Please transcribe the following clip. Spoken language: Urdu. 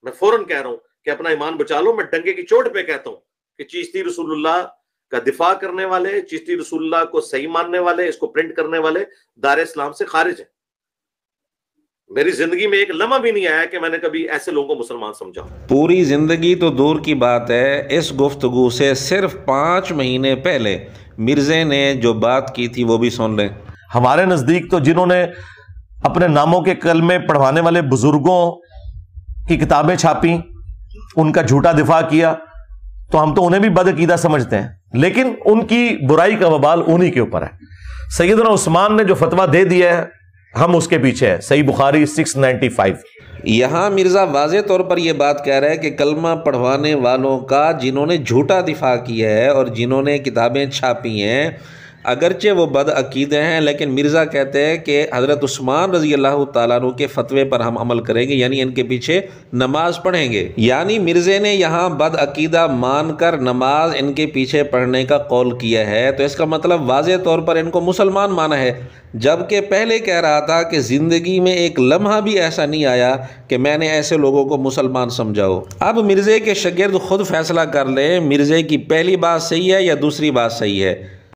میں فوراً کہہ رہا ہوں کہ اپنا ایمان بچا لو. میں ڈنگے کی چوٹ پہ کہتا ہوں کہ چشتی رسول اللہ کا دفاع کرنے والے، چشتی رسول اللہ کو صحیح ماننے والے، اس کو پرنٹ کرنے والے دار اسلام سے خارج ہیں. میری زندگی میں ایک لمحہ بھی نہیں آیا کہ میں نے کبھی ایسے لوگوں کو مسلمان سمجھا. پوری زندگی تو دور کی بات ہے، اس گفتگو سے صرف 5 مہینے پہلے مرزے نے جو بات کی تھی وہ بھی سن لیں. ہمارے نزدیک تو جنہوں نے اپنے ناموں کے کلمے پڑھوانے والے بزرگوں کی کتابیں چھاپی، ان کا جھوٹا دفاع کیا، تو ہم تو انہیں بھی بدعقیدہ سمجھتے ہیں، لیکن ان کی برائی کا وبال انہی کے اوپر ہے. سیدنا عثمان نے جو فتویٰ دے دیا ہے ہم اس کے پیچھے ہے. صحیح بخاری 695. یہاں مرزا واضح طور پر یہ بات کہہ رہا ہے کہ کلمہ پڑھوانے والوں کا جنہوں نے جھوٹا دفاع کیا ہے اور جنہوں نے کتابیں چھاپی ہیں، اگرچہ وہ بد عقیدے ہیں، لیکن مرزا کہتے ہیں کہ حضرت عثمان رضی اللہ تعالیٰ عنہ کے فتوے پر ہم عمل کریں گے، یعنی ان کے پیچھے نماز پڑھیں گے. یعنی مرزے نے یہاں بد عقیدہ مان کر نماز ان کے پیچھے پڑھنے کا قول کیا ہے، تو اس کا مطلب واضح طور پر ان کو مسلمان مانا ہے، جبکہ پہلے کہہ رہا تھا کہ زندگی میں ایک لمحہ بھی ایسا نہیں آیا کہ میں نے ایسے لوگوں کو مسلمان سمجھا ہو. اب مرزے کے شاگرد خود فیصلہ کر لیں، مرزے کی پہلی بات صحیح ہے یا دوسری بات صحیح ہے.